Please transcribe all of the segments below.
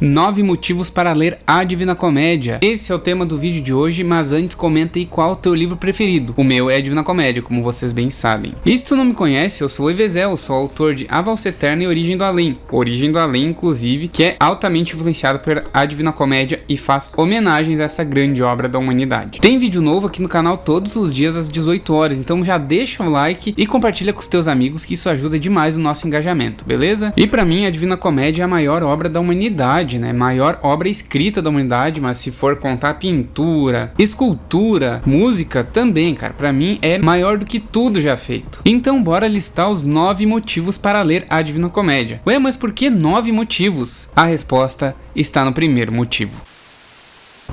9 motivos para ler A Divina Comédia. Esse é o tema do vídeo de hoje, mas antes comenta aí qual é o teu livro preferido. O meu é A Divina Comédia, como vocês bem sabem. E se tu não me conhece, eu sou o Evezel, sou autor de A Valsa Eterna e Origem do Além. Origem do Além, inclusive, que é altamente influenciado por A Divina Comédia e faz homenagens a essa grande obra da humanidade. Tem vídeo novo aqui no canal todos os dias às 18 horas, então já deixa o like e compartilha com os teus amigos, que isso ajuda demais o nosso engajamento, beleza? E pra mim, A Divina Comédia é a maior obra da humanidade, né? Maior obra escrita da humanidade, mas se for contar pintura, escultura, música também, cara, pra mim é maior do que tudo já feito. Então bora listar os 9 motivos para ler A Divina Comédia. Ué, mas por que 9 motivos? A resposta está no primeiro motivo.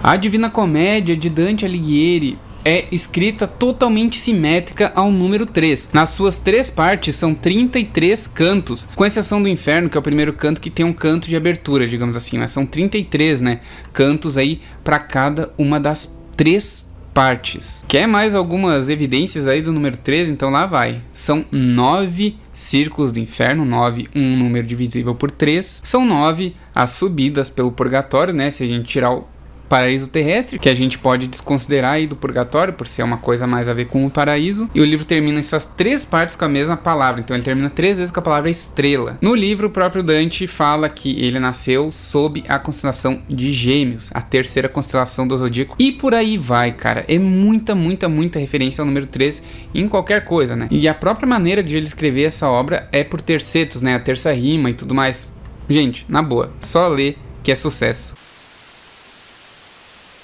A Divina Comédia de Dante Alighieri é escrita totalmente simétrica ao número 3. Nas suas 3 partes são 33 cantos, com exceção do Inferno, que é o primeiro canto que tem um canto de abertura, digamos assim, mas são 33, né, cantos aí para cada uma das 3 partes. Quer mais algumas evidências aí do número 3? Então lá vai. São 9 círculos do Inferno, 9, um número divisível por 3. São 9 as subidas pelo purgatório, né, se a gente tirar o paraíso terrestre, que a gente pode desconsiderar aí do purgatório, por ser uma coisa mais a ver com o paraíso. E o livro termina em suas 3 partes com a mesma palavra, então ele termina 3 vezes com a palavra estrela. No livro, o próprio Dante fala que ele nasceu sob a constelação de Gêmeos, a 3ª constelação do Zodíaco, e por aí vai, cara. É muita referência ao número 3 em qualquer coisa, né? E a própria maneira de ele escrever essa obra é por tercetos, né? A terça rima e tudo mais. Gente, na boa, só ler que é sucesso.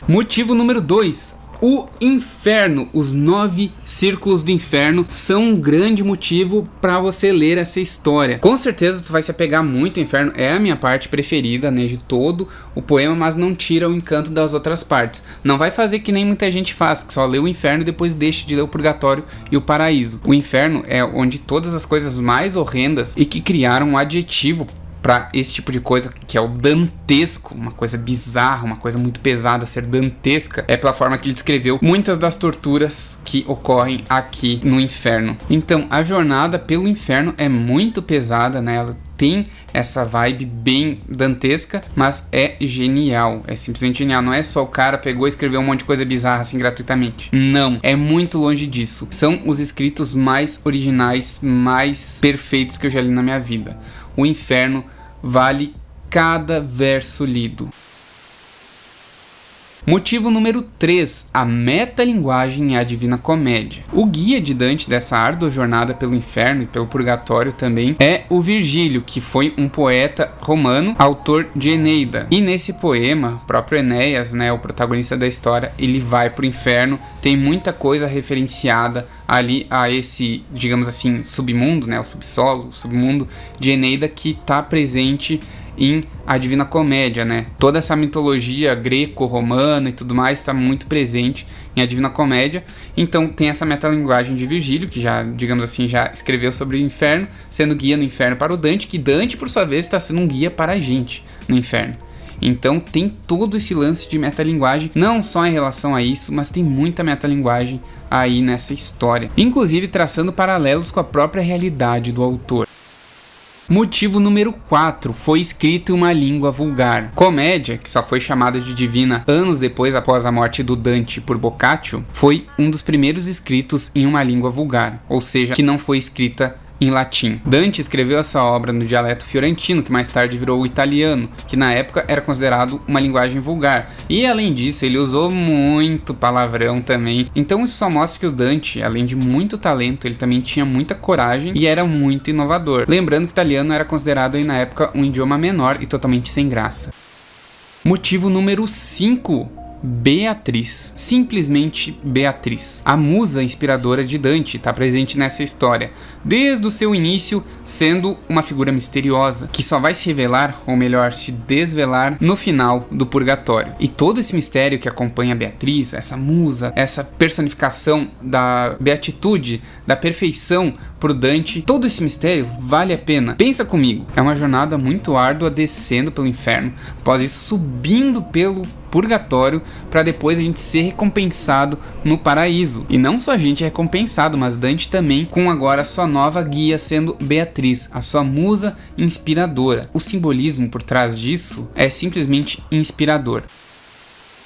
Motivo número 2. O Inferno, os 9 círculos do Inferno são um grande motivo para você ler essa história. Com certeza tu vai se apegar muito ao Inferno, é a minha parte preferida, né, de todo o poema, mas não tira o encanto das outras partes. Não vai fazer que nem muita gente faz, que só lê o Inferno e depois deixa de ler o Purgatório e o Paraíso. O Inferno é onde todas as coisas mais horrendas e que criaram um adjetivo para esse tipo de coisa, que é o dantesco, uma coisa bizarra, uma coisa muito pesada, ser dantesca, é pela forma que ele descreveu muitas das torturas que ocorrem aqui no Inferno. Então, a jornada pelo Inferno é muito pesada, né? Ela tem essa vibe bem dantesca, mas é genial, é simplesmente genial. Não é só o cara pegou e escreveu um monte de coisa bizarra assim gratuitamente. Não, é muito longe disso. São os escritos mais originais, mais perfeitos que eu já li na minha vida. O Inferno vale cada verso lido. Motivo número 3. A metalinguagem e a Divina Comédia. O guia de Dante dessa árdua jornada pelo Inferno e pelo Purgatório também é o Virgílio, que foi um poeta romano, autor de Eneida. E nesse poema, o próprio Enéas, né, o protagonista da história, ele vai pro Inferno. Tem muita coisa referenciada ali a esse, digamos assim, submundo, né, o subsolo, o submundo de Eneida, que está presente em A Divina Comédia, né? Toda essa mitologia greco-romana e tudo mais está muito presente em A Divina Comédia. Então tem essa metalinguagem de Virgílio, que já, digamos assim, já escreveu sobre o Inferno, sendo guia no Inferno para o Dante, que Dante, por sua vez, está sendo um guia para a gente no Inferno. Então tem todo esse lance de metalinguagem, não só em relação a isso, mas tem muita metalinguagem aí nessa história. Inclusive traçando paralelos com a própria realidade do autor. Motivo número 4. Foi escrito em uma língua vulgar. Comédia, que só foi chamada de divina anos depois após a morte do Dante por Boccaccio, foi um dos primeiros escritos em uma língua vulgar, ou seja, que não foi escrita em latim. Dante escreveu essa obra no dialeto fiorentino, que mais tarde virou o italiano, que na época era considerado uma linguagem vulgar. E além disso, ele usou muito palavrão também. Então isso só mostra que o Dante, além de muito talento, ele também tinha muita coragem e era muito inovador. Lembrando que o italiano era considerado aí na época um idioma menor e totalmente sem graça. Motivo número 5. Beatriz, simplesmente Beatriz. A musa inspiradora de Dante está presente nessa história, desde o seu início, sendo uma figura misteriosa, que só vai se revelar, ou melhor, se desvelar, no final do Purgatório. E todo esse mistério que acompanha Beatriz, essa musa, essa personificação da beatitude, da perfeição pro Dante, todo esse mistério vale a pena. Pensa comigo, é uma jornada muito árdua descendo pelo Inferno, após isso subindo pelo purgatório para depois a gente ser recompensado no paraíso. E não só a gente é recompensado, mas Dante também, com agora a sua nova guia sendo Beatriz, a sua musa inspiradora. O simbolismo por trás disso é simplesmente inspirador.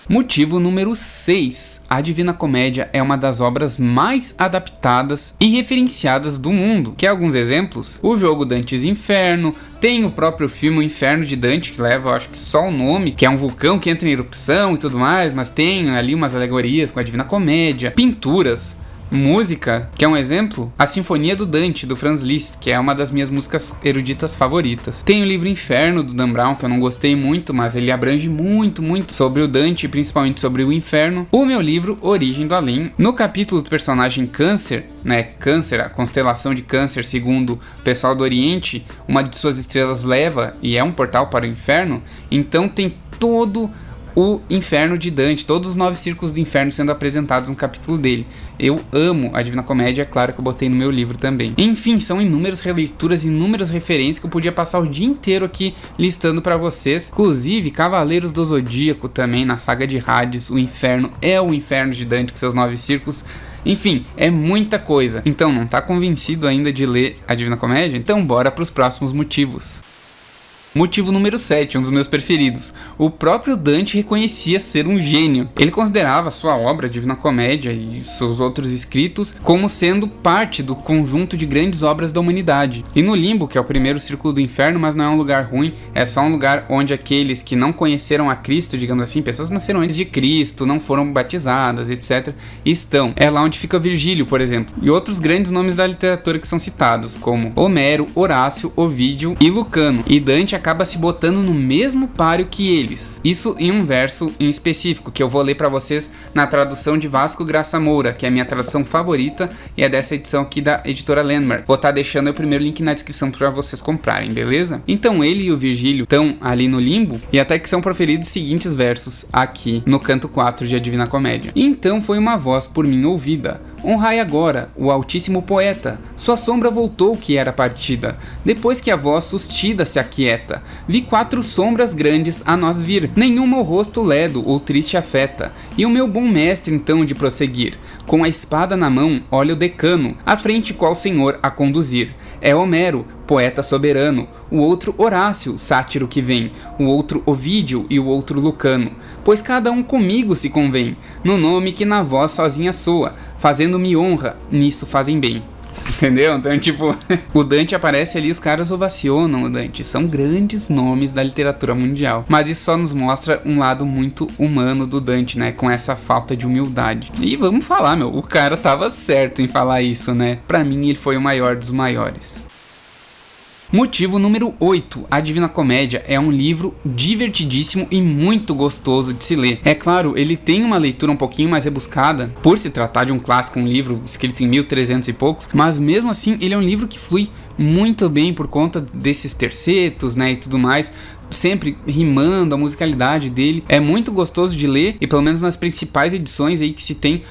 Motivo número 6. A Divina Comédia é uma das obras mais adaptadas e referenciadas do mundo. Quer alguns exemplos? O jogo Dante's Inferno, tem o próprio filme O Inferno de Dante, que leva, eu acho que só o nome, que é um vulcão que entra em erupção e tudo mais, mas tem ali umas alegorias com a Divina Comédia, pinturas. Música, que é um exemplo, a Sinfonia do Dante, do Franz Liszt, que é uma das minhas músicas eruditas favoritas. Tem o livro Inferno, do Dan Brown, que eu não gostei muito, mas ele abrange muito sobre o Dante, principalmente sobre o inferno. O meu livro, Origem do Além. No capítulo do personagem Câncer, né, Câncer, a constelação de Câncer, segundo o pessoal do Oriente, uma de suas estrelas leva e é um portal para o inferno, então tem todo o Inferno de Dante, todos os 9 círculos do inferno sendo apresentados no capítulo dele. Eu amo a Divina Comédia, é claro que eu botei no meu livro também. Enfim, são inúmeras releituras, inúmeras referências que eu podia passar o dia inteiro aqui listando pra vocês. Inclusive, Cavaleiros do Zodíaco também, na saga de Hades, o inferno é o Inferno de Dante com seus 9 círculos. Enfim, é muita coisa. Então, não tá convencido ainda de ler a Divina Comédia? Então bora pros próximos motivos. Motivo número 7, um dos meus preferidos. O próprio Dante reconhecia ser um gênio. Ele considerava sua obra, Divina Comédia, e seus outros escritos como sendo parte do conjunto de grandes obras da humanidade. E no limbo, que é o primeiro círculo do inferno, mas não é um lugar ruim, é só um lugar onde aqueles que não conheceram a Cristo, digamos assim, pessoas que nasceram antes de Cristo, não foram batizadas, etc., estão. É lá onde fica Virgílio, por exemplo. E outros grandes nomes da literatura que são citados, como Homero, Horácio, Ovídio e Lucano. E Dante acaba se botando no mesmo páreo que eles. Isso em um verso em específico, que eu vou ler para vocês na tradução de Vasco Graça Moura, que é a minha tradução favorita e é dessa edição aqui da editora Landmark. Vou estar deixando o primeiro link na descrição para vocês comprarem, beleza? Então ele e o Virgílio estão ali no limbo e até que são proferidos os seguintes versos aqui no canto 4 de A Divina Comédia. Então foi uma voz por mim ouvida: honrai agora o Altíssimo Poeta, sua sombra voltou que era partida, depois que a voz sustida se aquieta. Vi 4 sombras grandes a nós vir, nenhuma o rosto ledo ou triste afeta, e o meu bom mestre então de prosseguir, com a espada na mão, olha o decano, à frente qual senhor a conduzir. É Homero, poeta soberano, o outro Horácio, sátiro que vem, o outro Ovídio e o outro Lucano, pois cada um comigo se convém, no nome que na voz sozinha soa, fazendo-me honra, nisso fazem bem. Entendeu? Então, tipo, o Dante aparece ali, os caras ovacionam o Dante. São grandes nomes da literatura mundial. Mas isso só nos mostra um lado muito humano do Dante, né? Com essa falta de humildade. E vamos falar, meu, o cara tava certo em falar isso, né? Pra mim, ele foi o maior dos maiores. Motivo número 8. A Divina Comédia é um livro divertidíssimo e muito gostoso de se ler. É claro, ele tem uma leitura um pouquinho mais rebuscada, por se tratar de um clássico, um livro escrito em 1300 e poucos, mas mesmo assim ele é um livro que flui muito bem por conta desses tercetos, né, e tudo mais, sempre rimando, a musicalidade dele é muito gostoso de ler, e pelo menos nas principais edições aí que se tem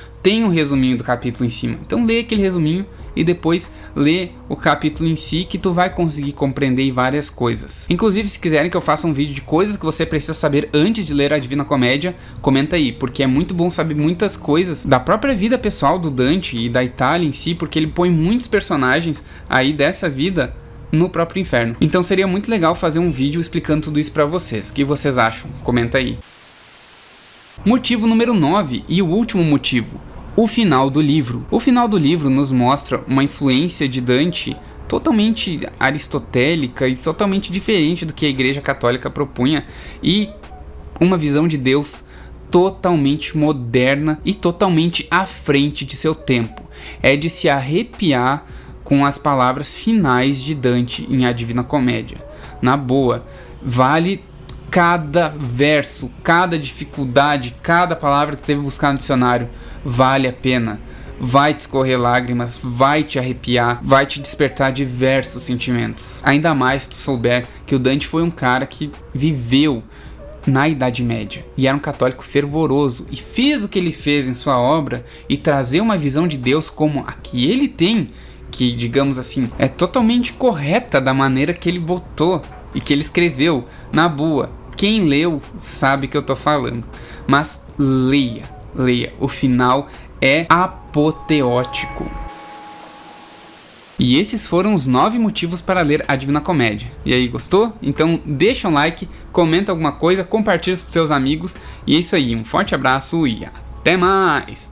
um resuminho do capítulo em cima. Então lê aquele resuminho e depois lê o capítulo em si, que tu vai conseguir compreender várias coisas. Inclusive, se quiserem que eu faça um vídeo de coisas que você precisa saber antes de ler a Divina Comédia, comenta aí, porque é muito bom saber muitas coisas da própria vida pessoal do Dante e da Itália em si, porque ele põe muitos personagens aí dessa vida no próprio inferno. Então seria muito legal fazer um vídeo explicando tudo isso pra vocês. O que vocês acham? Comenta aí. Motivo número 9 e o último motivo: o final do livro. O final do livro nos mostra uma influência de Dante totalmente aristotélica e totalmente diferente do que a Igreja Católica propunha, e uma visão de Deus totalmente moderna e totalmente à frente de seu tempo. É de se arrepiar com as palavras finais de Dante em A Divina Comédia. Na boa, vale cada verso, cada dificuldade, cada palavra que teve que buscar no dicionário, vale a pena. Vai te escorrer lágrimas, vai te arrepiar, vai te despertar diversos sentimentos. Ainda mais se tu souber que o Dante foi um cara que viveu na Idade Média e era um católico fervoroso e fez o que ele fez em sua obra e trazer uma visão de Deus como a que ele tem, que, digamos assim, é totalmente correta da maneira que ele botou e que ele escreveu, na boa. Quem leu sabe que eu tô falando. Mas leia. O final é apoteótico. E esses foram os 9 motivos para ler a Divina Comédia. E aí, gostou? Então deixa um like, comenta alguma coisa, compartilha com seus amigos. E é isso aí, um forte abraço e até mais!